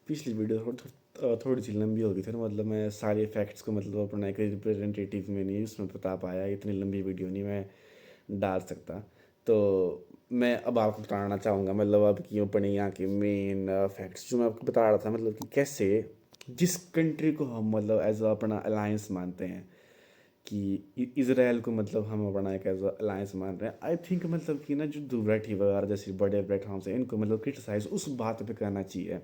पिछली वीडियो थोड़ी सी लंबी हो गई थी ना, मतलब मैं सारे फैक्ट्स को मतलब अपना एक रिप्रेजेंटेटिव में नहीं उसमें बता पाया, इतनी लंबी वीडियो नहीं मैं डाल सकता। तो मैं अब आपको बताना चाहूँगा मतलब अब की अपने यहाँ के मेन फैक्ट्स जो मैं आपको बता रहा था, मतलब कि कैसे जिस कंट्री को हम मतलब एज अपना अलायंस मानते हैं कि इसराइल को मतलब हम अपना एक एज अलायंस मान रहे हैं, आई थिंक मतलब कि ना जो दुबराठी वगैरह जैसे बड़े प्लेटफॉर्म्स हैं इनको मतलब क्रिटिसाइज उस बात पे करना चाहिए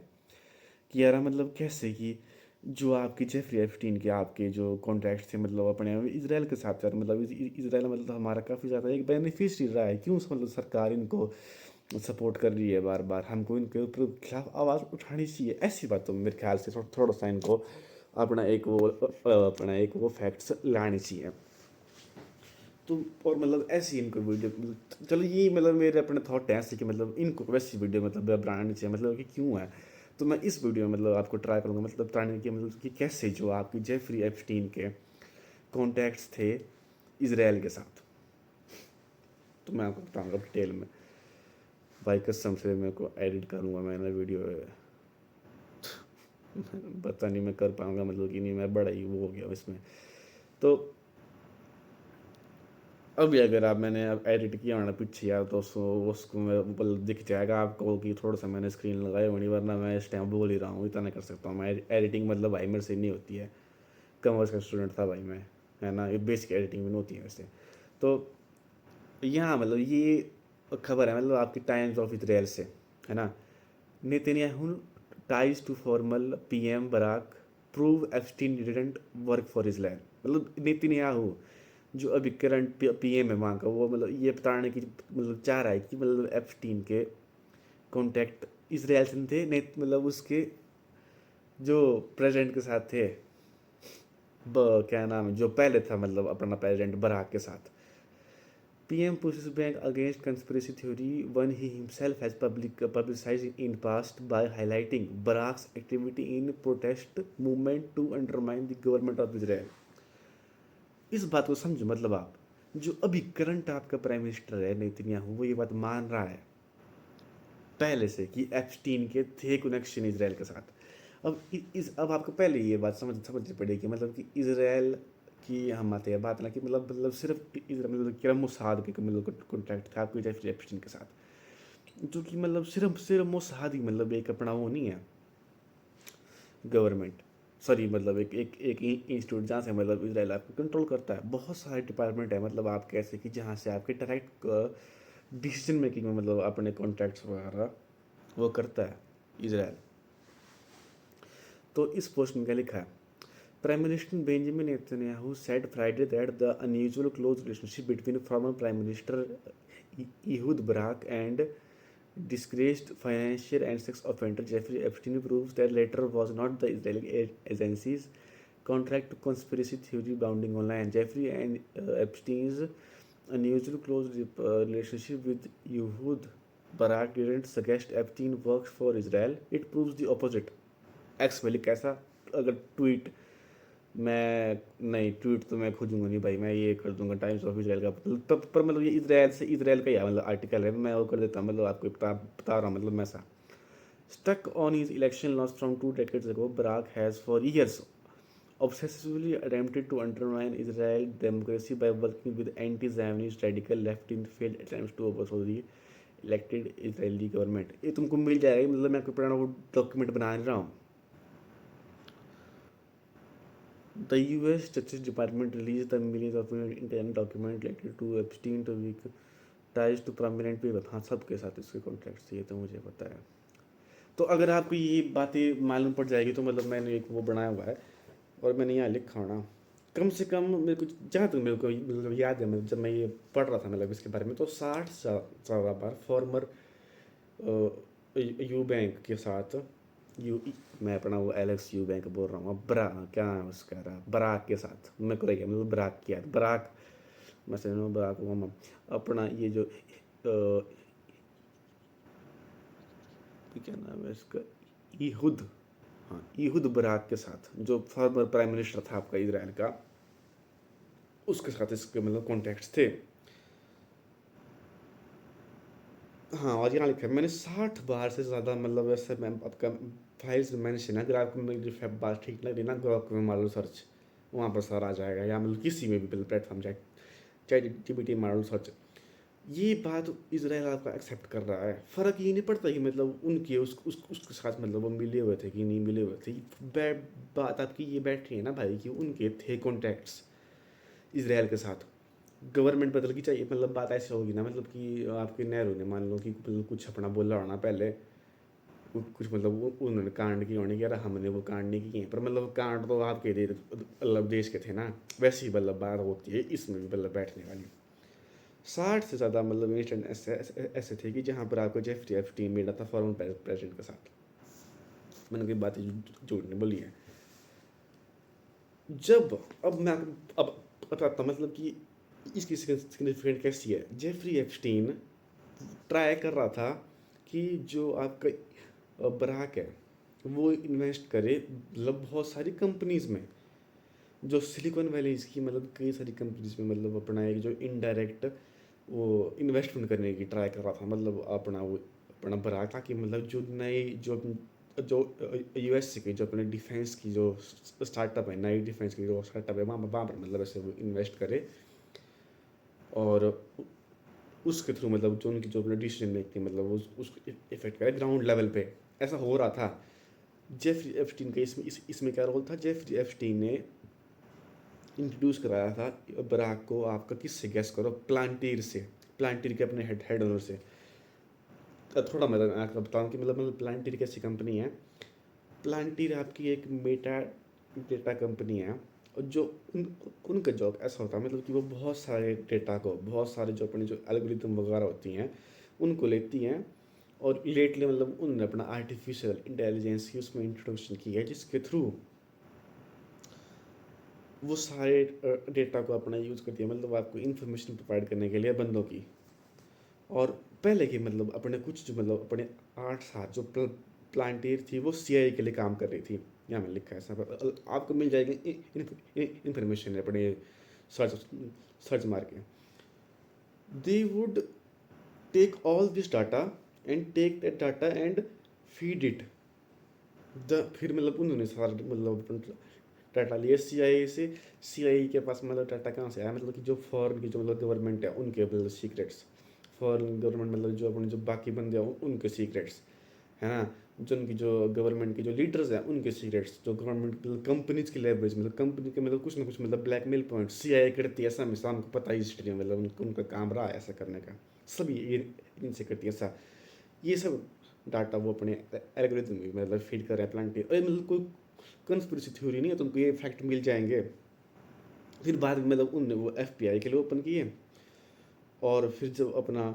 कि यार मतलब कैसे कि जो आपकी जेफरी एप्स्टीन के आपके जो कॉन्ट्रैक्ट थे मतलब अपने इसराइल के साथ यार मतलब इसराइल मतलब हमारा काफ़ी ज़्यादा एक बेनिफिशियरी रहा है, क्यों मतलब सरकार इनको सपोर्ट कर रही है, बार बार हमको इनके ऊपर खिलाफ आवाज़ उठानी चाहिए। ऐसी बात तो मेरे ख्याल से थोड़ा सा इनको अपना एक वो फैक्ट्स लानी चाहिए। तो और मतलब ऐसी इनको वीडियो चलो ये मतलब मेरे अपने थॉट हैं ऐसे कि मतलब इनको वैसी वीडियो मतलब बनानी चाहिए, मतलब कि क्यों है। तो मैं इस वीडियो में मतलब आपको ट्राई करूँगा मतलब बताने की मतलब कि कैसे जो आपकी जेफरी एप्स्टीन के कॉन्टैक्ट्स थे इसराइल के साथ, तो मैं आपको बताऊँगा डिटेल में। भाई कसम से मेरे को एडिट करूँगा मैंने वीडियो पता नहीं मैं कर पाऊँगा मतलब कि नहीं, मैं बड़ा ही वो हो गया इसमें। तो अभी अगर आप मैंने अब एडिट किया होना पीछे यार तो उसको मतलब दिख जाएगा आपको कि थोड़ा सा मैंने स्क्रीन लगाई होनी, वरना मैं इस टाइम बोल ही रहा हूँ, इतना नहीं कर सकता हूँ मैं। एडिटिंग मतलब भाई मेरे से नहीं होती है, कॉमर्स का स्टूडेंट था भाई मैं, है ना, ये बेसिक एडिटिंग में नहीं होती है वैसे। तो यहाँ मतलब ये खबर है मतलब आपकी टाइम्स ऑफ इसराइल से, है ना। Netanyahu ties to former PM Barack prove Epstein didn't work for Israel। मतलब नेतन्याहू जो अभी करंट पीएम है वहाँ का, वो मतलब ये बताने की मतलब चाह रहा है कि मतलब एप्स्टीन के कॉन्टैक्ट इसराइल से थे, नहीं मतलब उसके जो प्रेसिडेंट के साथ थे, क्या नाम है जो पहले था मतलब अपना प्रेसिडेंट बराक के साथ। PM pushes back against conspiracy theory when he himself has publicized in past by highlighting Barack's activity in protest movement to undermine the government of Israel। इस बात को समझो मतलब आप जो अभी करंट आपका प्राइम मिनिस्टर है नेतन्याहू वो ये बात मान रहा है पहले से कि एप्स्टीन के थे कनेक्शन इसराइल के साथ। अब इस अब आपको पहले ये बात समझनी पड़ेगी मतलब कि इसराइल की हम आते हैं बात ना कि मतलब सिर्फ इसराइल मतलब कि मोसाद के मतलब कॉन्ट्रैक्ट था आपके जेफरी एप्स्टीन के साथ, जो कि मतलब सिर्फ सिर्फ मोसाद ही मतलब एक अपना वो नहीं है गवर्नमेंट, सॉरी मतलब एक इंस्टीट्यूट जहाँ से मतलब इसराइल आपको कंट्रोल करता है। बहुत सारे डिपार्टमेंट है मतलब आप कैसे कि जहाँ से आपके डायरेक्ट डिसीजन मेकिंग में मतलब अपने कॉन्ट्रैक्ट्स वगैरह वो करता है इसराइल। तो इस पोस्ट में क्या लिखा है, prime minister Benjamin Netanyahu said Friday that the unusual close relationship between former Prime Minister Ehud Barak and disgraced financial and sex offender Jeffrey Epstein proves that latter was not the Israeli agency's contract to conspiracy theory bounding online. Jeffrey and Epstein's unusual close relationship with Ehud Barak didn't suggest Epstein works for Israel. It proves the opposite। X में लिखा कैसा, अगर tweet मैं नहीं tweet तो मैं खोजूंगा नहीं भाई, मैं ये कर दूंगा टाइम्स ऑफ इसराइल का तब पर मतलब ये इसराइल से इसराइल का ही मतलब आर्टिकल है, मैं वो कर देता मतलब आपको बता रहा हूँ मतलब मैं सा stuck on his election loss from 2 decades ago, Barak has for years obsessively attempted to undermine Israel democracy by working with anti-Zionist radical left in failed attempts to overthrow the elected Israeli government। ये तुमको मिल जाएगा मतलब मैं कोई पुराना वो document बना नहीं रहा हूँ। The US Justice Department released the millions of internal documents related to Epstein to weak ties to prominent people। हाँ सबके साथ इसके कॉन्ट्रैक्ट थे, ये तो मुझे पता है। तो अगर आपको ये बातें मालूम पड़ जाएगी तो मतलब मैंने एक वो बनाया हुआ है और मैंने यहाँ लिखा हो ना, कम से कम मेरे को जहाँ तक मेरे को मतलब याद है मतलब जब मैं ये पढ़ रहा था मतलब इसके बारे में तो 60 से ज़्यादा बार फॉर्मर यू बैंक के साथ यू मैं अपना वो एलेक्स यू बैंक बोल रहा हूँ अब ब्रा क्या नाम है उसका रहा बराक के साथ मैं को रह गया मतलब बराक किया बराक मैं समझ रहा हूँ बराक ओबामा अपना ये जो क्या नाम है इसका ईहुद, हाँ ईहुद बराक के साथ जो फॉर्मर प्राइम मिनिस्टर था आपका इसराइल का उसके साथ इसके मतलब कॉन्टैक्ट्स थे। हाँ, और यहाँ लिखा है मैंने 60 बार से ज़्यादा मतलब ऐसे मैं आपका फाइल्स में मैंशन है, अगर आपको मेरी जो फैब बात ठीक लग रही है ना, ग्ok में मार लो सर्च, वहाँ पर सारा आ जाएगा, या मतलब किसी में भी प्लेटफॉर्म जाए, चाहे जीपीटी मार लो सर्च। ये बात इसराइल आपका एक्सेप्ट कर रहा है, फ़र्क ये नहीं पड़ता कि मतलब उनके उसके साथ मतलब वो मिले हुए थे कि नहीं मिले हुए थे। बात आपकी ये बैठ रही है ना भाई कि उनके थे कॉन्टैक्ट्स इसराइल के साथ। गवर्नमेंट बदल की चाहिए मतलब बात ऐसी होगी ना, मतलब कि आपके नेहरू ने मान लो कि मतलब कुछ अपना बोला होना पहले, कुछ मतलब उन्होंने कांड किए होने कि यार हमने वो कांड नहीं किए, पर मतलब कांड तो आपके मतलब देश के थे ना। वैसी ही मतलब बात होती है इसमें भी मतलब बैठने वाली। 60 से ज़्यादा मतलब इंस्टेंट ऐसे ऐसे ऐसे थे कि जहाँ पर आपको जेफरी एप्स्टीन मिला था फॉर्मर प्रेसिडेंट के साथ। मैंने कोई बातें झूठ नहीं बोली है। जब अब मैं अब बताता हूँ मतलब कि इसकी सिग्निफिकेंट कैसी है। जेफरी एप्स्टीन ट्राई कर रहा था कि जो आपका बराक है वो इन्वेस्ट करे मतलब बहुत सारी कंपनीज में, जो सिलिकॉन वैलीज की मतलब कई सारी कंपनीज में मतलब अपना एक जो इनडायरेक्ट वो इन्वेस्टमेंट करने की ट्राई कर रहा था, मतलब अपना वो अपना बराक, ताकि मतलब जो नई जो जो यूएस की जो अपने डिफेंस की जो स्टार्टअप है, नई डिफेंस की जो स्टार्टअप है, वहाँ पर मतलब ऐसे वो इन्वेस्ट करे, और उसके थ्रू मतलब जो उनकी जो डिसीजन मेकिंग मतलब उसको इफेक्ट करे ग्राउंड लेवल पे। ऐसा हो रहा था। जेफरी एप्स्टीन का इसमें क्या रोल था। जेफरी एप्स्टीन ने इंट्रोड्यूस कराया था बराक को, आपका किससे गैस करो, प्लांटीर से, प्लांटीर के अपने हेड ओनर से। थोड़ा मैं आपको बताऊँ कि मतलब प्लांटीर कैसी कंपनी है। प्लांटीर आपकी एक मेटा डेटा कंपनी है, और जो उनका जॉब ऐसा होता है मतलब कि वो बहुत सारे डेटा को, बहुत सारे जो अपने जो एल्गोरिदम वगैरह होती हैं उनको लेती हैं, और लेटली मतलब उन्होंने अपना आर्टिफिशियल इंटेलिजेंस की उसमें इंट्रोडक्शन की है, जिसके थ्रू वो सारे डेटा को अपना यूज़ करती है, मतलब आपको इन्फॉर्मेशन प्रोवाइड करने के लिए बंदों की। और पहले की मतलब अपने कुछ जो मतलब अपने 8 साल जो प्लांटेर थी वो सीआईए के लिए काम कर रही थी। यहाँ में लिखा है सब आपको मिल जाएगी इन्फॉर्मेशन अपने सर्च सर्च मार के। They would take all this data and take that data and feed it the, फिर मतलब उन्होंने सारा मतलब डाटा लिया सीआईए से। सीआईए के पास मतलब डाटा कहाँ से आया, मतलब कि जो फॉरेन की जो मतलब गवर्नमेंट है उनके मतलब सीक्रेट्स, फॉरेन गवर्नमेंट मतलब जो अपने जो बाकी बंदे हैं उनके सीक्रेट्स, है ना, जो उनकी जो गवर्नमेंट के जो लीडर्स हैं उनके सीक्रेट्स, जो गवर्नमेंट कंपनीज की लेवरेज मतलब कंपनी के मतलब कुछ ना कुछ मतलब ब्लैकमेल पॉइंट सीआईए करती है, ऐसा हमेशा हमको पता ही हिस्ट्री में मतलब उनका काम रहा है ऐसा करने का, सब ये इनसे करती है ऐसा। ये सब डाटा वो अपने एल्गोरिथम में मतलब फीड कर रहे हैं प्लांट, अरे मतलब कोई कंस्पिरेसी थ्योरी नहीं है, तुमको ये फैक्ट मिल जाएंगे। फिर बाद में मतलब उनने वो एफबीआई के लिए ओपन किए, और फिर जब अपना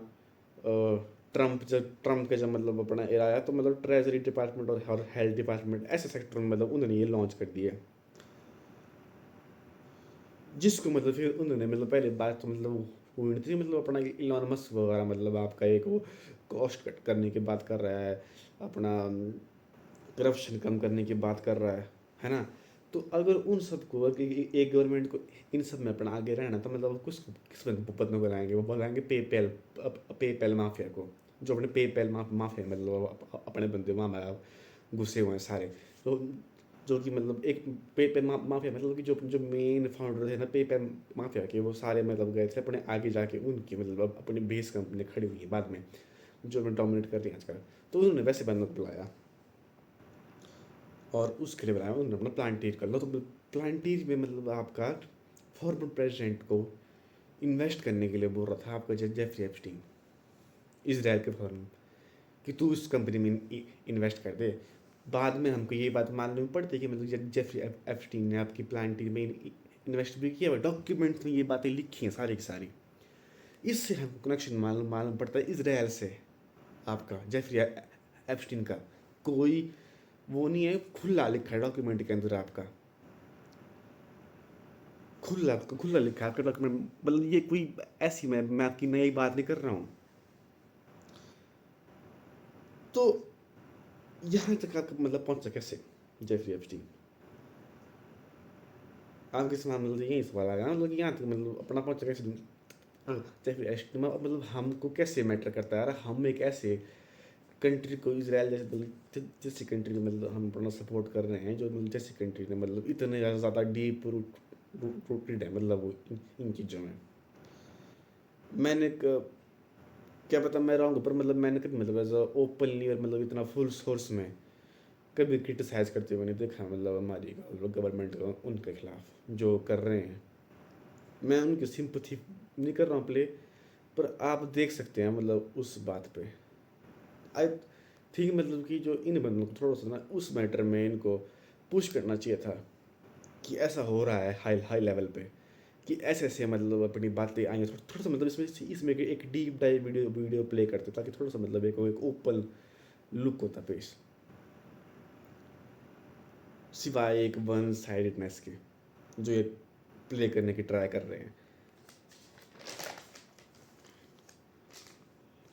ट्रम्प के जब मतलब अपना एरा आया तो मतलब ट्रेजरी डिपार्टमेंट और हेल्थ डिपार्टमेंट ऐसे सेक्टर में मतलब उन्होंने ये लॉन्च कर दिए, जिसको मतलब फिर उन्होंने मतलब पहले बात तो मतलब हुई नहीं थी, मतलब अपना इलॉन मस्क वगैरह मतलब आपका एक वो कॉस्ट कट करने की बात कर रहा है, अपना करप्शन कम करने की बात कर रहा है ना। तो अगर उन सबको एक गवर्नमेंट को इन सब में अपना आगे रहना, तो मतलब किस बंदों को लाएंगे, वो बुलाएंगे पेपैल माफिया को, जो अपने पेपैल माफिया मतलब अपने बंदे वहाँ घुसे हुए हैं सारे। तो जो कि मतलब एक पेपैल माफिया मतलब कि जो जो मेन फाउंडर थे ना पेपैल माफिया के, वो सारे मतलब गए थे अपने आगे जाके उनकी मतलब अपनी बेस कंपनी खड़ी हुई है बाद में, जो डोमिनेट कर रही है आजकल। तो उन्होंने वैसे बंदों को बुलाया, और उसके लिए बनाया उन्होंने अपना प्लांटीर कर लो। तो प्लांटीर में मतलब आपका फॉर्मर प्रेसिडेंट को इन्वेस्ट करने के लिए बोल रहा था आपका जेफरी एप्स्टीन, इसराइल के फॉर्म, कि तू इस कंपनी में इन्वेस्ट कर दे। बाद में हमको ये बात मालूम पड़ती है कि मतलब जेफरी एप्स्टीन ने आपकी प्लांटीर में इन्वेस्ट भी किया हुआ, डॉक्यूमेंट्स में ये बातें लिखी हैं सारी की सारी। इससे हमको कनेक्शन मालूम मालूम पड़ता है इसराइल से, आपका जेफरी एप्स्टीन का कोई वो नहीं है, खुला लिखा है डॉक्यूमेंट के अंदर आपका, खुला खुला लिखा है आपका डॉक्यूमेंट, मतलब ये कोई ऐसी मैं आपकी नई बात नहीं कर रहा हूँ। तो यहाँ तक आपका मतलब पहुँचा कैसे जेफरी एप्स्टीन, आपके सवाल मतलब यही सवाल आएगा ना, मतलब यहाँ तक मतलब अपना पहुँचा कैसे जेफरी एस्टिन मतलब हमको कैसे मैटर करता है यार, हम एक ऐसे कंट्री को, इसराइल जैसे मतलब जैसी कंट्री को मतलब हम अपना सपोर्ट कर रहे हैं, जो मतलब जैसी कंट्री ने मतलब इतने ज़्यादा डीप रूटेड है मतलब वो इन चीज़ों में। मैंने क्या पता मैं रहा हूँ, पर मतलब मैंने कभी मतलब एज ओपनली और मतलब इतना फुल सोर्स में कभी क्रिटिसाइज करते हुए नहीं देखा मतलब हमारी गवर्नमेंट को उनके खिलाफ जो कर रहे हैं। मैं उनकी सिंपथी नहीं कर रहा हूँ प्ले, पर आप देख सकते हैं मतलब उस बात पे आई थिंक मतलब कि जो इन बंदों को थोड़ा सा ना उस मैटर में इनको पुश करना चाहिए था कि ऐसा हो रहा है हाई हाई लेवल पे, कि ऐसे ऐसे मतलब अपनी बातें आएंगे, थोड़ा थोड़ा सा मतलब इसमें इसमें एक deep dive video video play करते ताकि थोड़ा सा मतलब एक ओपन लुक होता पेश, सिवाय एक वन साइडेडनेस के जो ये प्ले करने की ट्राई कर रहे हैं।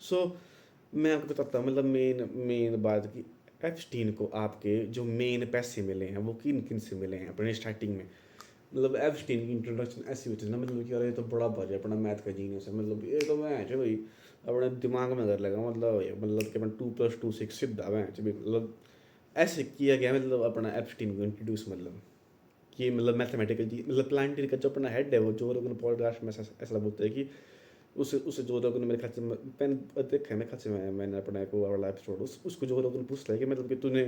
सो मैं आपको बताता हूँ मतलब मेन मेन बात की, एप्स्टीन को आपके जो मेन पैसे मिले हैं वो किन किन से मिले हैं अपने स्टार्टिंग में। मतलब एप्स्टीन की इंट्रोडक्शन ऐसी होती है ना मतलब कि यार ये तो बड़ा भारी अपना मैथ का जीनियस है, मतलब ये तो मैं है भाई अपने दिमाग में कर लगा मतलब कि अपना 2+2 6 सीधा मैं मतलब ऐसे किया गया मतलब अपना एप्स्टीन को इंट्रोड्यूस मतलब कि मतलब मैथमेटिकल जी मतलब प्लानिटरी का जो अपना हेड है वो जो लोग पॉडकास्ट में ऐसा बोलते हैं कि उसे जो लोगों ने मेरे ख्याल से मैंने देखा है मेरे ख्याल से मैंने अपना एक वो वाला एपिसोड उसको जो लोगों ने पूछता है कि मतलब कि तूने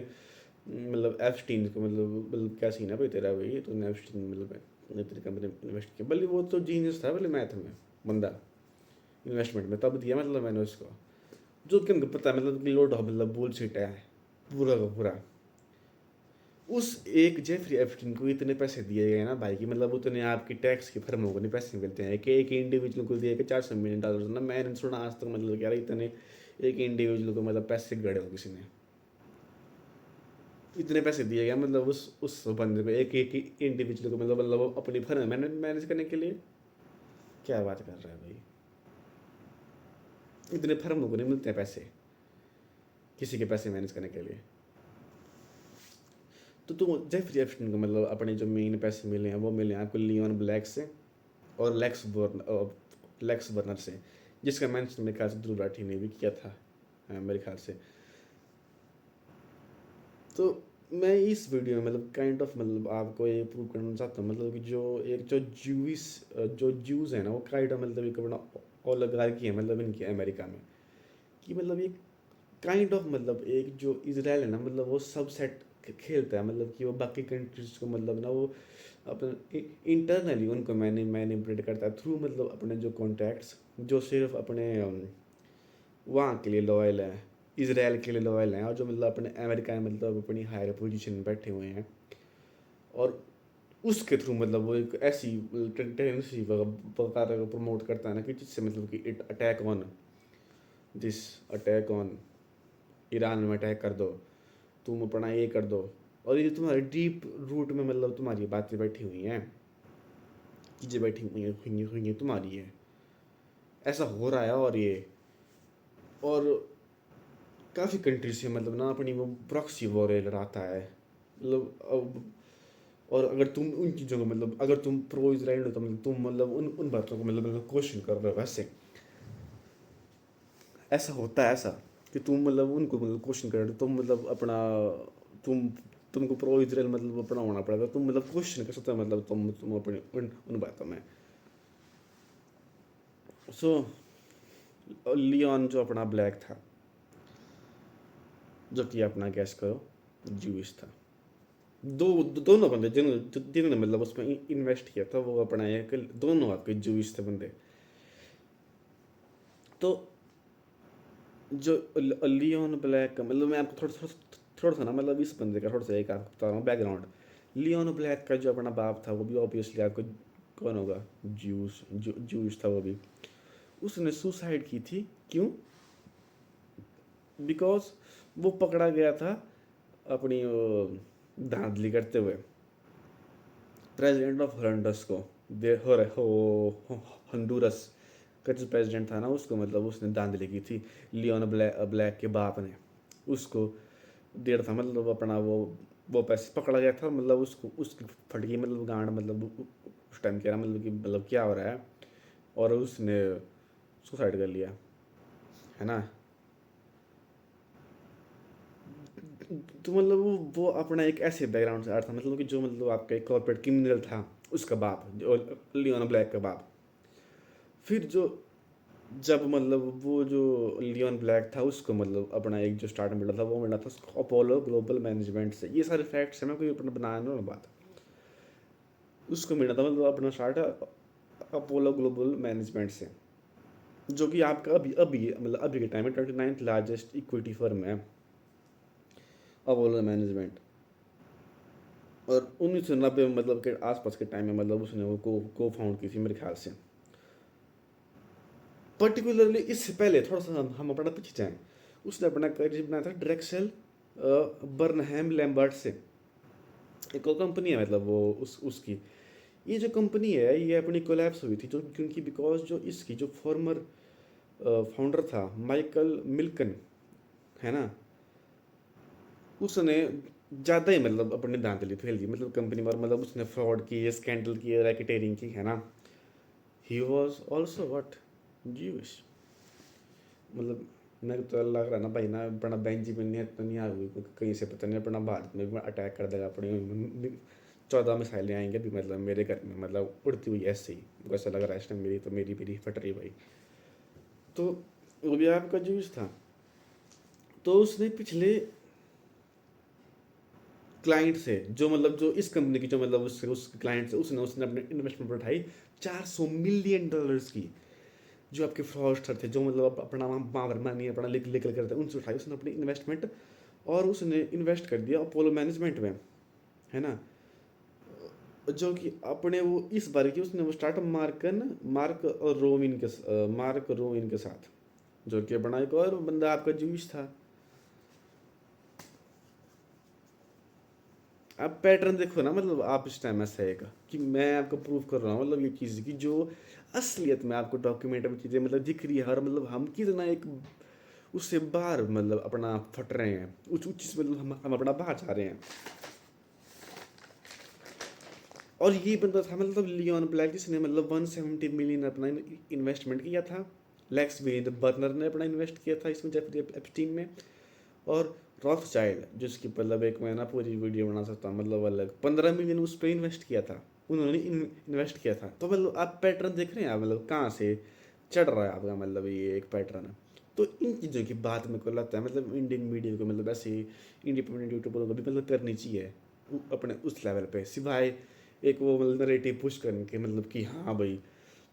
मतलब एप्स्टीन को मतलब क्या सीन है भाई तेरा, भाई तूने एप्स्टीन मतलब तेरी कंपनी में इन्वेस्ट किया, भले वो तो जीनियस था भले मैथ में बंदा इन्वेस्टमेंट में तब दिया मतलब मैंने उसको, जो कि उनको पता है मतलब कि लोड मतलब बुलशिट है पूरा का पूरा। उस एक जेफरी एप्स्टीन को इतने पैसे दिए गए ना भाई कि मतलब उतने आपकी टैक्स की फर्मों को नहीं पैसे मिलते हैं कि एक इंडिविजुअल को दिए गए $400 मिलियन ना, मैंने सुना आज तक मतलब यार इतने एक इंडिविजुअल को मतलब पैसे गड़े हो किसी ने, इतने पैसे दिए गए मतलब उस बंदे को एक एक इंडिविजुअल को मतलब वो अपनी फर्म मैनेज करने के लिए। क्या बात कर रहा है भाई, इतने फर्मों को नहीं मिलते हैं पैसे किसी के पैसे मैनेज करने के लिए। तो जेफरी एप्स्टीन को मतलब अपने जो मेन पैसे मिले हैं वो मिले हैं आपको लियोन ब्लैक से और लेक्स बर्नर से, जिसका मेंशन मेरे ख्याल से ध्रुव राठी ने भी किया था मेरे ख्याल से। तो मैं इस वीडियो में मतलब काइंड ऑफ मतलब आपको ये प्रूव करना चाहता हूँ मतलब कि जो जूस जो जूस है ना वो काइंड ऑफ मतलब एक बड़ा ओलिगार्की है मतलब इनकी अमेरिका में, कि मतलब ये काइंड ऑफ मतलब एक जो इजराइल है ना मतलब वो सब सेट खेलता है मतलब कि वो बाकी कंट्रीज को मतलब ना वो अपने इंटरनली उनको मैनिपुलेट करता है थ्रू मतलब अपने जो कॉन्टैक्ट्स जो सिर्फ अपने वहाँ के लिए लॉयल हैं, इसराइल के लिए लॉयल हैं, और जो मतलब अपने अमेरिका में मतलब अपनी हायर पोजीशन में बैठे हुए हैं, और उसके थ्रू मतलब वो एक ऐसी टेंडेंसी वगैरह को प्रमोट करता है ना कि जिससे मतलब कि इट अटैक ऑन ईरान में अटैक कर दो, तुम अपना ये कर दो, और ये तुम्हारे डीप रूट में मतलब तुम्हारी बातें बैठी हुई हैं, चीज़ें बैठी हुई हैं तुम्हारी है, ऐसा हो रहा है। और काफ़ी कंट्री से मतलब ना अपनी वो प्रॉक्सी वॉर लड़ाता है मतलब और अगर तुम उन चीज़ों को मतलब अगर तुम प्रो इसराइल हो तो मतलब तुम मतलब उन बातों को मतलब क्वेश्चन कर रहे हो वैसे, ऐसा होता है ऐसा कि तुम मतलब उनको मतलब क्वेश्चन कर रहे हो, तुम मतलब अपना तुम तुमको प्रो इसराइल मतलब अपना होना पड़ेगा, तुम मतलब क्वेश्चन कर सकते हो मतलब तुम अपने उन बातों में। सो लियोन जो अपना ब्लैक था, जो कि अपना गैस करो जूइश था, दोनों बंदे जिन्होंने मतलब उसमें इन्वेस्ट किया था वो अपना एक दोनों आपके जूइश थे बंदे। तो जो लियोन ब्लैक का मतलब मैं आपको थोड़ा सा ना मतलब इस बंदे का थोड़ा सा एक आपको बता रहा हूँ बैकग्राउंड। लियोन ब्लैक का जो अपना बाप था वो भी ऑब्वियसली आपको कौन होगा, जूस था वो भी, उसने सुसाइड की थी। क्यों? बिकॉज वो पकड़ा गया था अपनी धांधली करते हुए प्रेसिडेंट ऑफ हॉन्डुरस को, दे हो हंडूरस का जो प्रेसिडेंट था ना उसको मतलब उसने धांधली की थी, लियोन ब्लैक के बाप ने उसको डेढ़ था मतलब अपना वो पैसे पकड़ा गया था मतलब उसको उसकी फट गई मतलब गांड मतलब उस टाइम कह रहा मतलब कि मतलब क्या हो रहा है और उसने सुसाइड कर लिया, है ना। तो मतलब वो अपना एक ऐसे बैकग्राउंड से आया था, मतलब कि जो मतलब आपका एक कॉर्पोरेट क्रिमिनल था, उसका बाप जो लियोन ब्लैक का बाप। फिर जो जब मतलब वो जो लियोन ब्लैक था उसको मतलब अपना एक जो स्टार्ट मिला था वो मिला था अपोलो ग्लोबल मैनेजमेंट से। ये सारे फैक्ट्स हैं, मैं कोई अपना बनाना ना बात, उसको मिला था मतलब अपना स्टार्ट अपोलो ग्लोबल मैनेजमेंट से, जो कि आपका अभी अभी मतलब अभी के टाइम में 29th लार्जेस्ट इक्विटी फर्म है अपोलो मैनेजमेंट। और 1990 में मतलब के आसपास के टाइम में मतलब उसने वो को फाउंड की थी मेरे ख्याल से। पर्टिकुलरली इससे पहले थोड़ा सा हम अपना पीछे जाएं, उसने अपना करियर बनाया था ड्रेक्सेल बर्नहैम लैम्बर्ट से। एक और कंपनी है मतलब वो उसकी, ये जो कंपनी है ये अपनी कोलैप्स हुई थी जो क्योंकि बिकॉज जो इसकी जो फॉर्मर फाउंडर था माइकल मिल्कन, है ना, उसने ज़्यादा ही मतलब अपनी धांधली फैल दी मतलब कंपनी में, और मतलब उसने फ्रॉड किए, स्कैंडल किए, रैकेटेरिंग की, है ना। He was also what Jewish, मतलब मेरे को तो लग रहा ना भाई ना अपना बेंजामिन नेतन्याहू को कहीं से पता नहीं अपना भारत में भी अटैक कर देगा, अपनी 14 मिसाइलें आएंगे भी मतलब मेरे घर में मतलब उड़ती हुई ऐसे ही, मुझको ऐसा लग रहा है इस टाइम मेरी तो मेरी मेरी फट रही भाई। तो वो भी आपका जूस था। तो उसने पिछले क्लाइंट से जो मतलब जो इस कंपनी की जो मतलब उस क्लाइंट से उसने उसने अपने इन्वेस्टमेंट उठाई 400 मिलियन डॉलर्स की। जो आपके फ्रॉडस्टर थे जो मतलब अपना पावर मनी अपना लिख करते उनसे उठाई उसने अपनी इन्वेस्टमेंट, और उसने इन्वेस्ट कर दिया अपोलो मैनेजमेंट में, है ना। जो कि अपने वो इस बार की उसने वो स्टार्ट मार्क रोविन के साथ, जो कि अपना एक और बंदा आपका जूस था। आप पैटर्न देखो ना, मतलब आप इस टाइम ऐसा है कि मैं आपको प्रूव कर रहा हूँ मतलब ये चीज़ की जो असलियत में आपको डॉक्यूमेंट में चीज़ें मतलब दिख रही है, और मतलब हम कितना एक उससे बाहर मतलब अपना फट रहे हैं उस चीज़ मतलब हम अपना बाहर जा रहे हैं। और ये बंदा था मतलब लियोन ब्लैक जिसने मतलब 170 मिलियन अपना इन्वेस्टमेंट किया था। लेक्स विद बर्नर ने अपना इन्वेस्ट किया था इसमें जेफरी एप्स्टीन में। और रॉथ चाइल्ड जिसकी मतलब एक मैं ना पूरी वीडियो बना सकता हूँ मतलब अलग 15 मिलियन उस पर इन्वेस्ट किया था, उन्होंने इन्वेस्ट किया था। तो मतलब आप पैटर्न देख रहे हैं आप मतलब कहाँ से चढ़ रहा है आपका मतलब ये एक पैटर्न है। तो इन चीज़ों की बात मेरे को लगता है मतलब इंडियन मीडिया को मतलब ऐसे इंडिपेंडेंट यूट्यूबर को भी मतलब करनी चाहिए अपने उस लेवल पे, सिवाय एक वो मतलब नरेटिव पुश करने के मतलब कि हाँ भाई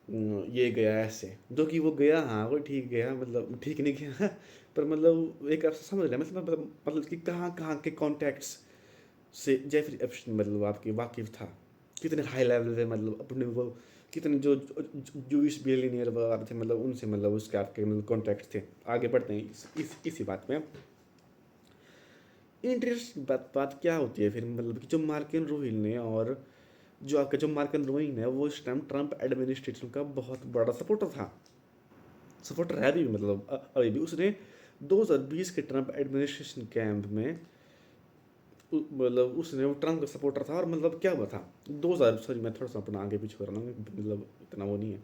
ये गया ऐसे, जो कि वो गया हाँ वो ठीक गया मतलब ठीक नहीं गया पर मतलब एक आप समझ रहे हैं मतलब कि कहाँ कहाँ के कॉन्टैक्ट्स से जेफरी एप्स्टीन मतलब आपके वाकिफ था, कितने हाई लेवल पे मतलब अपने वो कितने जो जूइश बिलियनियर वगैरह थे मतलब उनसे मतलब उसके आपके मतलब कॉन्टैक्ट थे। आगे बढ़ते हैं इसी बात में। इंटरेस्टिंग बात क्या होती है फिर मतलब कि जो मार्किन रोहिल ने और जो आपका जो मार्किन रोहिल है वो इस टाइम ट्रम्प एडमिनिस्ट्रेशन का बहुत बड़ा सपोर्टर था, सपोर्टर है भी मतलब अभी भी। उसने 2020 के ट्रम्प एडमिनिस्ट्रेशन कैंप में मतलब उसने वो ट्रम्प का सपोर्टर था, और मतलब क्या हुआ था 2000 सॉरी मैं थोड़ा सा अपना आगे पीछे कर रहा हूँ मतलब इतना वो नहीं है,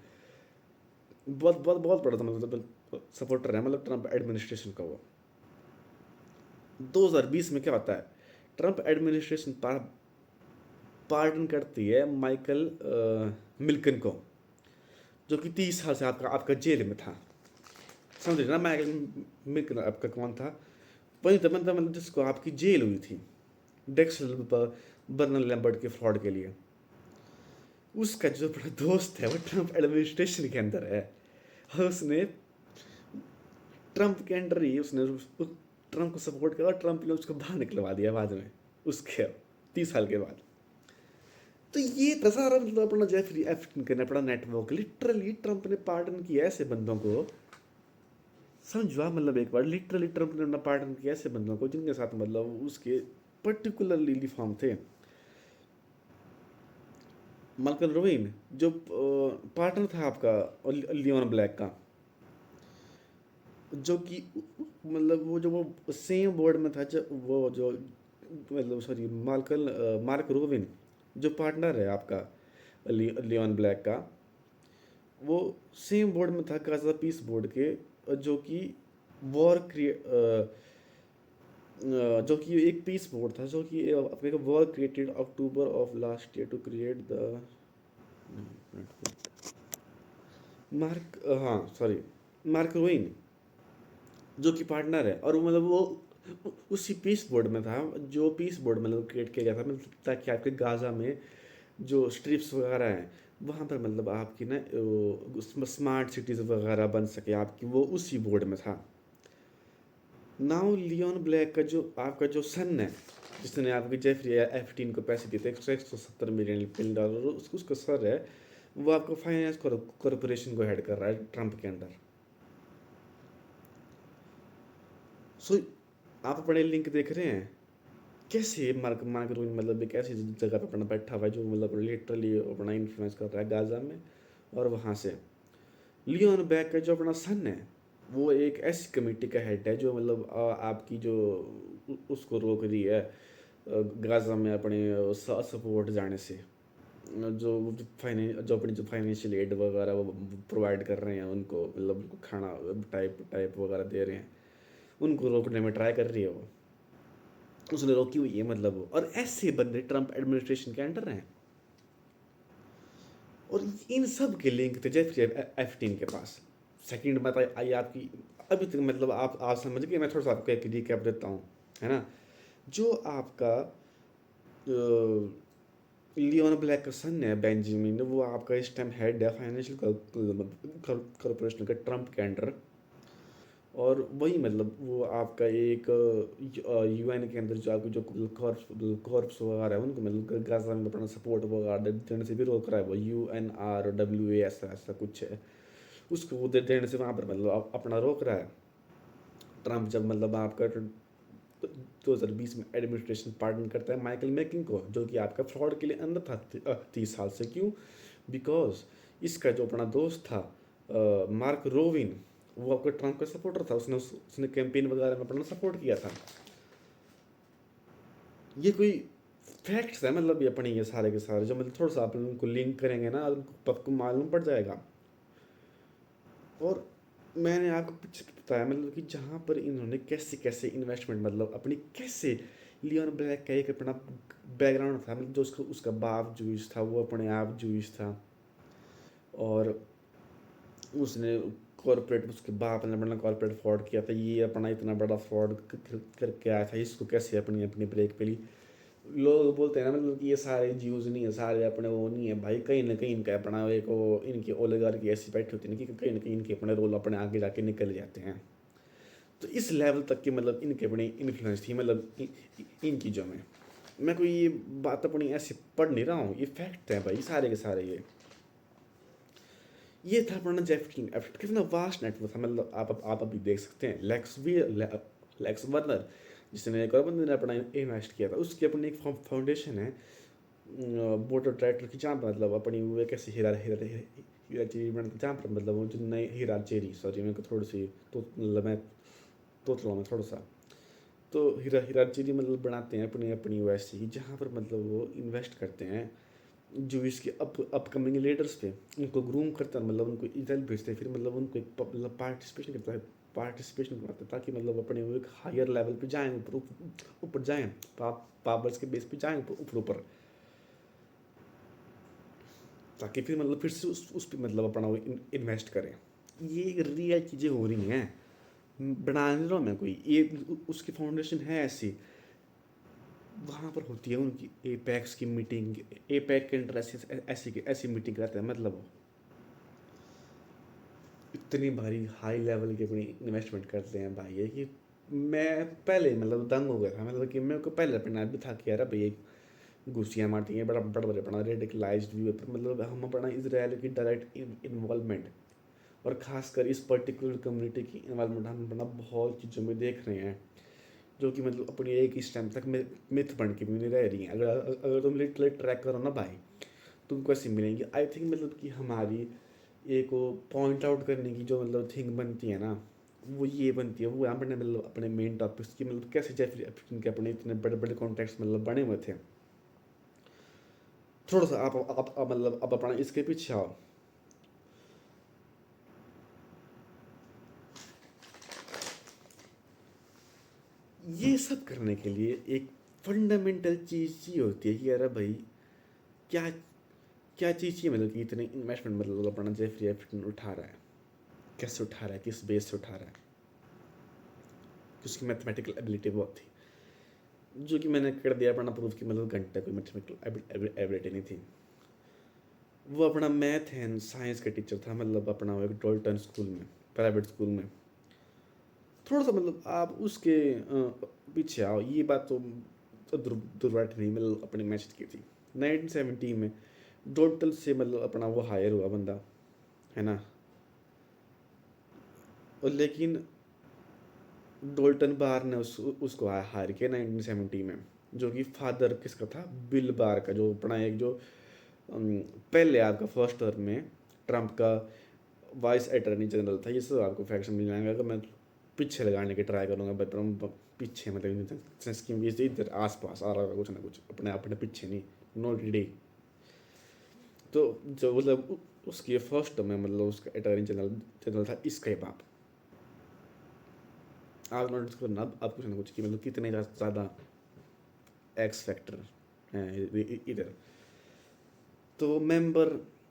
बहुत बहुत बहुत बड़ा था मतलब सपोर्टर है मतलब ट्रम्प एडमिनिस्ट्रेशन का वो। 2020 में क्या होता है, ट्रम्प एडमिनिस्ट्रेशन पार्डन करती है माइकल मिल्कन को, जो कि 30 साल से आपका आपका जेल में था। समझ रहे ना माइकल मिल्कन आपका कौन था, वही तो मतलब जिसको आपकी जेल हुई थी डेक्सल बर्नल लैम्बर्ट के फ्रॉड के लिए। उसका जो बड़ा दोस्त है वो ट्रम्प एडमिनिस्ट्रेशन के अंदर है, और उसने ट्रम्प के अंडर ही उसने ट्रम्प को सपोर्ट किया, और ट्रम्प ने उसको बाहर निकलवा दिया बाद में उसके 30 साल के बाद। तो ये था सारा मतलब अपना जेफरी एप्स्टीन अपना नेटवर्क, लिटरली ट्रम्प ने पार्डन किया ऐसे बंदों को, समझो आप मतलब एक बार लिटरली ट्रम्प ने अपना पार्डन किया ऐसे बंदों को जिनके साथ मतलब उसके पर्टिकुलरली रिफॉर्म थे। मार्कल रोविन जो पार्टनर था आपका लियोन ब्लैक का, जो कि मतलब वो जो वो सेम बोर्ड में था जब वो जो मतलब सॉरी मार्क रोविन जो पार्टनर है आपका लियोन ब्लैक का, वो सेम बोर्ड में था गाजा पीस बोर्ड के, जो कि वॉर जो कि एक पीस बोर्ड था, जो कि अपने war created October of last year to create the mark, हाँ सॉरी, मार्क रोइन, जो कि पार्टनर है। और वो मतलब वो उसी पीस बोर्ड में था, जो पीस बोर्ड मतलब क्रिएट किया गया था, मतलब ताकि आपके गाजा में जो स्ट्रिप्स वगैरह हैं वहाँ पर मतलब आपकी ना स्मार्ट सिटीज़ वगैरह बन सके आपकी, वो उसी बोर्ड में था। नाउ लियोन ब्लैक का जो आपका जो सन है, जिसने आपके जेफरी एफटीन को पैसे दिए थे 170 मिलियन डॉलर, उसका सर है, वो आपको फाइनेंस कॉरपोरेशन को हेड कर रहा है ट्रंप के अंडर। सो आप अपने लिंक देख रहे हैं कैसे मार्क मार्क रूइन मतलब एक ऐसी जगह पे अपना बैठा हुआ है जो मतलब लिटरली अपना इन्फ्लुएंस कर रहा है गाजा में। और वहाँ से लियोन बैक का जो अपना सन है, वो एक ऐसी कमेटी का हेड है जो मतलब आपकी जो उसको रोक रही है गाजा में अपने सपोर्ट जाने से, जो जो अपनी जो फाइनेंशियल एड वगैरह वो प्रोवाइड कर रहे हैं उनको, मतलब उनको खाना टाइप टाइप वगैरह दे रहे हैं, उनको रोकने में ट्राई कर रही है वो, उसने रोकी हुई है मतलब वो। और ऐसे बंदे ट्रंप एडमिनिस्ट्रेशन के अंडर हैं, और इन सब के लिंक थे जेफरी एफटीन के पास। सेकंड बात आई आपकी, अभी तक मतलब आप समझ गए, मैं थोड़ा सा आपको एक रिकैप देता हूँ, है ना। जो आपका लियोन ब्लैक का सन है बेंजामिन, वो आपका इस टाइम हेड है फाइनेंशियल कॉरपोरेशन का ट्रंप के अंडर। और वही मतलब वो आपका एक यूएन के अंदर जो आपके जो कॉर्प्स वगैरह है उनको मतलब गाजा में अपना सपोर्ट वगैरह देने से भी रोक रहा है, वो UNRWA ऐसा ऐसा कुछ है, उसको वो देने से वहाँ पर मतलब अपना रोक रहा है ट्रम्प। जब मतलब आपका 2020 में एडमिनिस्ट्रेशन पार्डन करता है माइकल मैकिन को, जो कि आपका फ्रॉड के लिए अंदर था 30 साल से। क्यों? बिकॉज इसका जो अपना दोस्त था मार्क रोविन, वो आपका ट्रंप का सपोर्टर था, उसने कैंपेन वगैरह में अपना सपोर्ट किया था। ये कोई फैक्ट्स है मतलब ये अपने, ये सारे के सारे जो मतलब थोड़ा सा आप उनको लिंक करेंगे ना आपको मालूम पड़ जाएगा। और मैंने आपको पीछे बताया मतलब कि जहाँ पर इन्होंने कैसे कैसे इन्वेस्टमेंट मतलब अपनी कैसे, लियोन ब्लैक का एक अपना बैकग्राउंड था, मतलब जो उसका बाप जूइश था, वो अपने आप जूइश था, और उसने कॉर्पोरेट, उसके बाप ने अपना कॉर्पोरेट फ्रॉड किया था, ये अपना इतना बड़ा फ्रॉड करके आया था, इसको कैसे अपनी अपनी ब्रेक पे ली। लोग बोलते हैं ना मतलब कि ये सारे ज्यूज नहीं है, सारे अपने वो नहीं है भाई, कहीं ना कहीं इनका अपना एक वो इनकी ओलिगार्की ऐसी बैठी होती है ना कि कहीं ना कहीं इनके अपने रोल अपने आगे जाके निकल जाते हैं। तो इस लेवल तक की मतलब इनके अपनी इन्फ्लुएंस थी मतलब इनकी जो मैं कोई ये बात अपनी ऐसे पढ़ नहीं रहा हूँ, ये फैक्ट है भाई सारे के सारे। ये था अपना जेफकिन एफर्ट, कितना वास्ट नेटवर्क था मतलब आप अभी देख सकते हैं लेक्स वर्नर, जिसने एक और बंदे ने अपना इन्वेस्ट किया था, उसकी अपनी एक फाउंडेशन है बोटो ट्रैक्टर की, जहाँ पर मतलब अपनी वो एक ऐसी हीरा हीरा हीरा चेरी बनाते, जहाँ पर मतलब वो जो नई हीरा चेरी, सॉरी मेरे को थोड़ी सी तो मतलब मैं तोतला में थोड़ा सा, तो हीरा हीरा चेरी मतलब बनाते हैं अपनी अपनी वैसी ही, जहाँ पर मतलब वो इन्वेस्ट करते हैं जो इसके अपकमिंग लीडर्स पे, उनको ग्रूम करता है, मतलब उनको इधर भेजते हैं, फिर मतलब उनको एक मतलब पार्टिसिपेशन करता है, पार्टिसिपेशन करवाते हैं, ताकि मतलब अपने वो एक हायर लेवल पे जाएँ, ऊपर ऊपर जाएँ, पावर्स के बेस पे जाएँ ऊपर ऊपर, ताकि फिर मतलब फिर से उस पर मतलब अपना वो इन्वेस्ट करें। ये रियल चीज़ें हो रही हैं, बना नहीं रहा हूँ मैं कोई, ये उसकी फाउंडेशन है ऐसी। वहाँ पर होती है उनकी एपेक्स की मीटिंग, एपेक के अंदर ऐसी ऐसी ऐसी मीटिंग कराते हैं, मतलब वो इतनी भारी हाई लेवल की अपनी इन्वेस्टमेंट करते हैं भाई, ये कि मैं पहले मतलब दंग हो गया था, मतलब कि मेरे को पहले अपना भी था कि यार भाई घुसियाँ मारती हैं बड़ा बड़ा बड़ा अपना रेडिकलाइज्ड व्यू है, पर मतलब हम अपना इसराइल की डायरेक्ट इन्वॉल्वमेंट, और ख़ासकर इस पर्टिकुलर कम्युनिटी की इन्वॉल्वमेंट हम अपना बहुत चीज़ों में देख रहे हैं, जो कि मतलब अपनी एक इस टाइम तक मिथ बन के भी नहीं रह रही हैं। अगर अगर तुम लिटरली ट्रैक करो ना भाई, तुमको ऐसी मिलेंगी। आई थिंक मतलब कि हमारी एक वो पॉइंट आउट करने की जो मतलब थिंग बनती है ना, वो ये बनती है, वो यहाँ पर मतलब अपने मेन टॉपिक्स की मतलब कैसे जेफरी एप्स्टीन के अपने इतने बड़े बड़े कॉन्टेक्स्ट मतलब बने हुए थे। थोड़ा सा आप मतलब अब अपना इसके पीछे आओ, ये सब करने के लिए एक फंडामेंटल चीज़ ये होती है कि यार भाई क्या क्या चीज़ चाहिए, मतलब कि इतने इन्वेस्टमेंट मतलब अपना जेफरी एप्स्टीन उठा रहा है, कैसे उठा रहा है, किस बेस से उठा रहा है, कि उसकी मैथमेटिकल एबिलिटी बहुत थी, जो कि मैंने कर दिया अपना प्रूफ कि मतलब घंटे कोई मैथमेटिकल एबिलिटी नहीं थी। वो अपना मैथ एंड साइंस का टीचर था, मतलब अपना वो एक डोल्टन स्कूल में, प्राइवेट स्कूल में। थोड़ा सा मतलब आप उसके पीछे आओ, ये बात तो दुर्बाट नहीं, मतलब अपने मैच की थी 1970 में डोल्टन से, मतलब अपना वो हायर हुआ बंदा, है ना। और लेकिन डोल्टन बार ने उसको हार किया 1970 में, जो कि फादर किसका था, बिल बार का, जो अपना एक जो पहले आपका फर्स्ट टर्म में ट्रंप का वाइस अटॉर्नी जनरल था। ये सब आपको फैक्शन मिल जाएंगे, अगर मैं पीछे लगाने की ट्राई करूँगा, बट पीछे मतलब स्कीम इधर आस पास आ रहा होगा कुछ ना कुछ, अपने अपने पीछे नहीं, नॉट रेडी। तो जो मतलब उसकी फर्स्ट टर्म में मतलब उसका अटॉर्नी जनरल था इसका ही बाप। आप नोटिस करना आप कुछ ना कुछ कि मतलब कितने ज़्यादा एक्स फैक्टर हैं इधर। तो मेंबर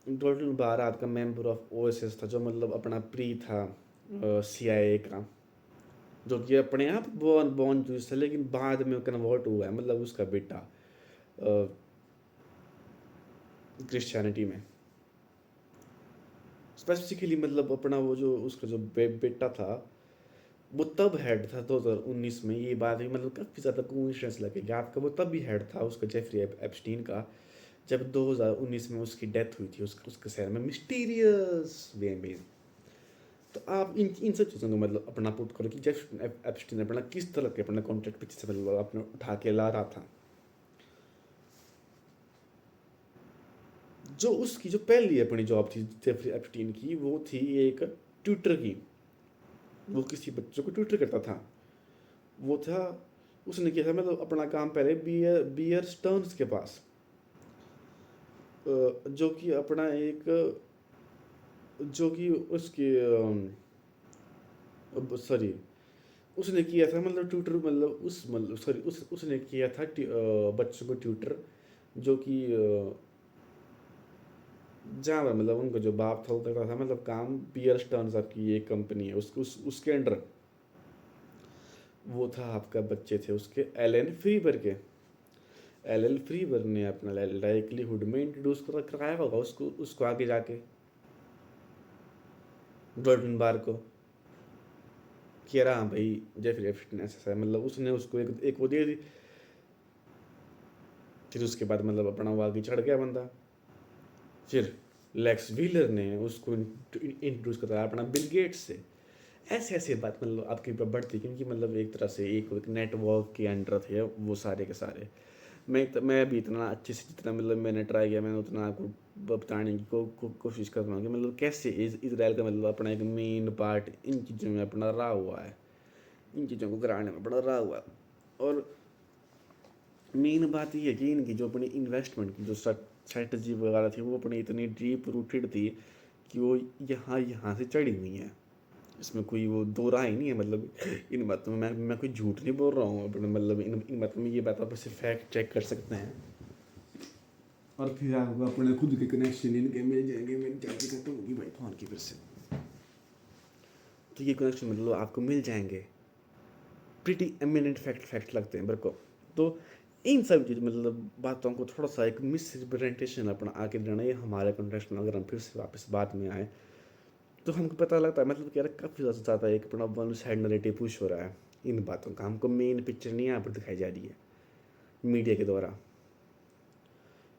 डोल्टन बार आपका मेंबर ऑफ ओएसएस था, जो मतलब अपना प्री था सीआईए का, जो कि अपने आप बॉर्न जूस था, लेकिन बाद में कन्वर्ट हुआ है, मतलब उसका बेटा क्रिश्चियनिटी में स्पेसिफिकली, मतलब अपना वो जो उसका जो बेटा था वो तब हेड था 2019 में। ये बात है मतलब काफ़ी ज़्यादा कोइंसिडेंस लगेगी आपका, वो तब भी हेड था उसका जेफरी एप्स्टीन का, जब 2019 में उसकी डेथ हुई थी उसके शहर में मिस्टीरियस वे में। तो आप इन सब चीज़ों को मतलब अपना पुट करो कि जेफ एप्स्टीन अपना किस तरह के अपना कॉन्ट्रैक्ट पीछे से मतलब अपने उठा के ला रहा था। जो उसकी जो पहली अपनी जॉब थी जेफरी एप्स्टीन की, वो थी एक ट्यूटर की, वो किसी बच्चों को ट्यूटर करता था। वो था, उसने किया था मतलब अपना काम पहले बियर स्टर्न्स के पास, जो कि अपना एक, जो कि उसके सॉरी उसने किया था मतलब ट्यूटर, मतलब उस मतलब सॉरी उसने किया था बच्चों को ट्यूटर, जो कि जहाँ पर मतलब उनका जो बाप था वो करता था मतलब काम बियर स्टर्न्स आपकी एक कंपनी है उसके अंडर। वो था आपका बच्चे थे उसके एलन फ्रीबर के। एलन फ्रीबर ने अपना लाइवलीहुड में इंट्रोड्यूस कराया होगा उसको उसको आगे जाके डॉल्टन बार को, कि रहा भाई जेफरी एप्स्टीन ऐसा है, मतलब उसने उसको एक वो दे दी। फिर उसके बाद मतलब अपना वो आगे चढ़ गया बंदा। फिर लेक्स व्हीलर ने उसको इंट्रोड्यूस कराया अपना बिल गेट्स से। ऐसे ऐसे बात मतलब आपकी बढ़ती, क्योंकि मतलब एक तरह से एक नेटवर्क के अंडर थे वो सारे के सारे। मैं भी इतना अच्छे से जितना मतलब मैंने ट्राई किया, मैंने उतना आपको बताने की कोशिश कर रहा हूँ कि मतलब कैसे इसराइल का मतलब अपना एक मेन पार्ट इन चीज़ों में अपना रहा हुआ है, इन चीज़ों को कराने में बड़ा रहा हुआ है। और मेन बात ये है कि इनकी जो अपनी इन्वेस्टमेंट की जो स्ट्रेटजी वगैरह थी वो अपनी इतनी डीप रूटेड थी कि वो यहाँ यहाँ से चढ़ी हुई हैं। इसमें कोई वो दो राय नहीं है, मतलब इन बातों में मैं कोई झूठ नहीं बोल रहा हूँ अपने, मतलब इन बातों में ये बात आप इसे फैक्ट चेक कर सकते हैं। और फिर आपको अपने खुद के कनेक्शन इनके मिल जाएंगे, मेरी चार्ज खत्म होगी भाई फोन की फिर से, तो ये कनेक्शन मतलब आपको मिल जाएंगे। प्रीटी एमिनेंट फैक्ट लगते हैं मेरे को। तो इन सब चीज़ मतलब बातों को थोड़ा सा एक मिस रिप्रेजेंटेशन अपना आके देना, ये हमारे कंटेक्स्ट में अगर हम फिर से वापस बात में आए तो हमको पता लगता है मतलब कि यार काफ़ी ज़्यादा एक अपना वन साइड नैरेटिव पुश हो रहा है इन बातों का, हमको मेन पिक्चर नहीं यहाँ पर दिखाई जा रही है मीडिया के द्वारा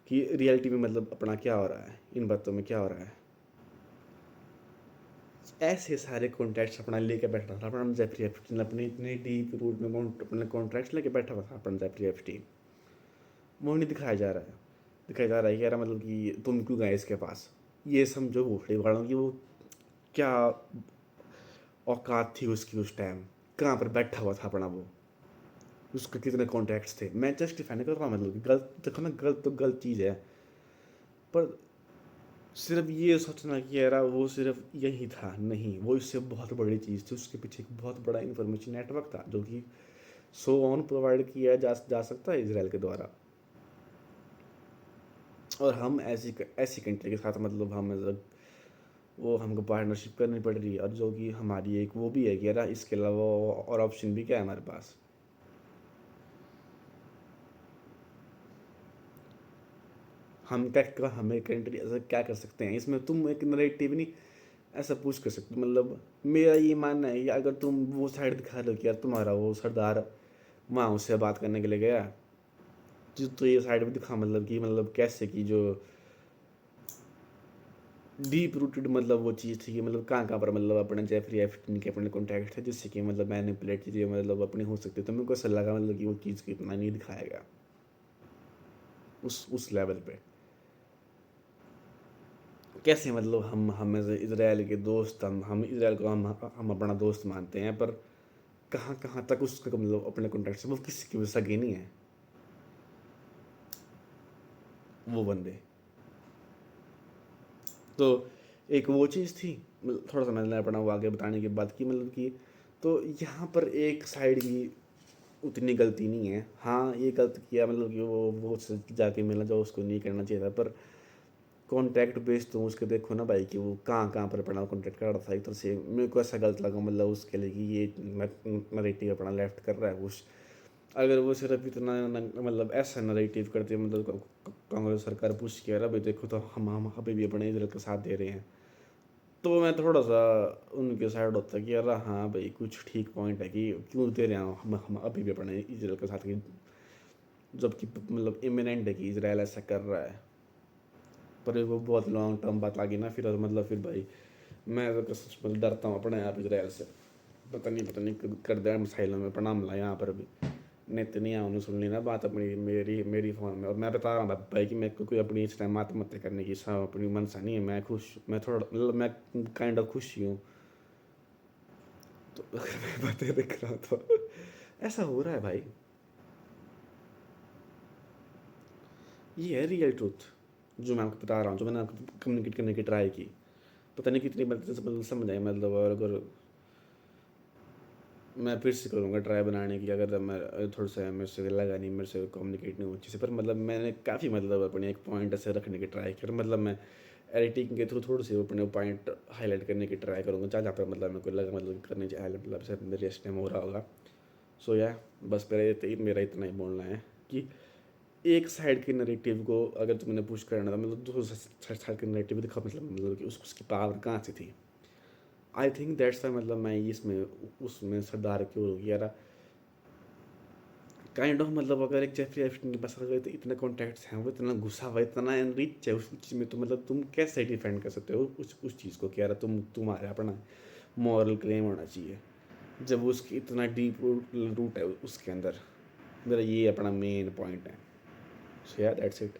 कि रियलिटी में मतलब अपना क्या हो रहा है, इन बातों में क्या हो रहा है। ऐसे सारे कॉन्ट्रैक्ट्स अपना लेके बैठा था अपना जेफरी एप्स्टीन, अपने इतने डीप रूट में अपने कॉन्ट्रैक्ट्स लेके बैठा हुआ था अपना जेफरी एप्स्टीन। वो नहीं दिखाया जा रहा है, दिखाया जा रहा है कि यार मतलब कि तुम क्यों गए इसके पास, ये समझो घोड़े वालों की वो क्या औकात थी उसकी उस टाइम, कहाँ पर बैठा हुआ था अपना वो, उसके कितने कॉन्टैक्ट्स थे। मैं जस्टिफाई नहीं कर रहा, मतलब गलत देखो ना, गलत तो गलत चीज़ है, पर सिर्फ ये सोचना कि यार वो सिर्फ यही था, नहीं, वो इससे बहुत बड़ी चीज़ थी, उसके पीछे एक बहुत बड़ा इन्फॉर्मेशन नेटवर्क था जो कि सो ऑन प्रोवाइड किया जा सकता है इसराइल के द्वारा। और हम ऐसी कंट्री के साथ मतलब हम मतलब वो हमको पार्टनरशिप करनी पड़ रही है, और जो कि हमारी एक वो भी है कि यार इसके अलावा और ऑप्शन भी क्या है हमारे पास। हमें कंट्री ऐसा क्या कर सकते हैं इसमें, तुम एक नरेटिव नहीं ऐसा पूछ कर सकते, मतलब मेरा ये मानना है कि अगर तुम वो साइड दिखा रहे हो कि यार तुम्हारा वो सरदार वहाँ उससे बात करने के लिए गया, तो ये साइड भी दिखा मतलब कि मतलब कैसे कि जो डीप रूटेड मतलब वो चीज़ थी कि मतलब कहाँ कहाँ पर मतलब अपने जेफरी एप्स्टीन के अपने कॉन्टैक्ट थे जिससे कि मतलब मैनिपुलेट चीज़ें मतलब अपनी हो सकती, तो मेरे को ऐसा लगा मतलब कि वो चीज़ को इतना नहीं दिखाया गया उस लेवल पे। कैसे मतलब हम इसराइल के दोस्त, हम इसराइल को हम अपना दोस्त मानते हैं, पर कहाँ कहाँ तक उसका मतलब अपने कॉन्टैक्ट से वो किसी की भी सगे नहीं है वो बंदे। तो एक वो चीज़ थी, मतलब थोड़ा सा मैंने अपना वो आगे बताने की बात की मतलब कि, तो यहाँ पर एक साइड की उतनी गलती नहीं है, हाँ ये गलत किया मतलब कि वो उससे जाके मिलना जो उसको नहीं करना चाहिए था, पर कॉन्टैक्ट बेस तो उसके देखो ना भाई कि वो कहाँ कहाँ पर अपना कॉन्टैक्ट कर रहा था एक तरह से, मेरे को ऐसा गलत लगा मतलब उसके लिए कि ये नरेटिव अपना लेफ्ट कर रहा है उस। अगर वो सिर्फ इतना मतलब ऐसा नरेटिव करते मतलब कांग्रेस सरकार पुश किया रहा भाई देखो तो हम अभी भी अपने इजराइल का साथ दे रहे हैं, तो मैं थोड़ा सा उनके साइड होता कि यार हाँ भाई कुछ ठीक पॉइंट है कि क्यों दे रहे हैं हम अभी भी अपने इजराइल के साथ, जबकि मतलब इमिनेंट है कि इसराइल ऐसा कर रहा है। पर वो बहुत लॉन्ग टर्म बात आ गई ना फिर, और मतलब फिर भाई मैं तो सच में डरता हूँ अपने आप इसराइल से। पता नहीं कर दिया मिसाइलों में प्रणाम ला यहाँ पर भी, नहीं नहीं उन्होंने सुन ली ना बात अपनी मेरी मेरी फ़ोन में, और मैं बता रहा हूँ भाई कि मेरे को कोई अपनी इस टाइम आत्महत्या करने की सब अपनी मनसा नहीं है, मैं खुश, मैं थोड़ा मतलब मैं काइंड ऑफ खुश ही हूँ। तो अगर मैं बातें देख रहा हूँ तो ऐसा हो रहा है भाई, ये है रियल ट्रूथ जो मैं आपको बता रहा हूँ, जो मैंने आपको कम्युनिकेट करने की ट्राई की। पता नहीं कितनी बार मतलब समझ आए मतलब, और अगर मैं फिर से करूँगा ट्राई बनाने की, अगर मैं थोड़ा सा मेरे से लगा नहीं, मेरे से कम्युनिकेट नहीं हो अच्छे से, पर मतलब मैंने काफ़ी मतलब अपने एक पॉइंट ऐसे रखने की ट्राई कर, मतलब मैं एडिटिंग के थ्रू थोड़ी सी अपने पॉइंट हाईलाइट करने की ट्राई करूँगा, जहाँ जहाँ पर मतलब मेरे को लगा मतलब करने चाहिए हाईलाइट, मतलब शायद मेरे टाइम हो रहा होगा। सो या बस मेरा इतना ही बोलना है कि एक साइड के नरेटिव को अगर तुमने पुश करना था मतलब दूसरे साइड के नरेटिव दिखा, मतलब कि उसकी पावर कहाँ से थी। आई थिंक दैट्स वाई मतलब मैं इसमें उसमें सरदार क्यों हो गया, काइंड ऑफ मतलब अगर एक जेफरी एप्स्टीन के पास अगर तो इतने कॉन्टैक्ट्स हैं, वो इतना घुसा हुआ इतना रिच है उस चीज़ में, तो मतलब तुम कैसे डिफेंड कर सकते हो उस चीज़ को कि यार तुम्हारे अपना मॉरल क्लेम होना चाहिए जब उसकी इतना डीप रूट है उसके अंदर। मेरा ये अपना मेन पॉइंट है। सो या दैट्स इट।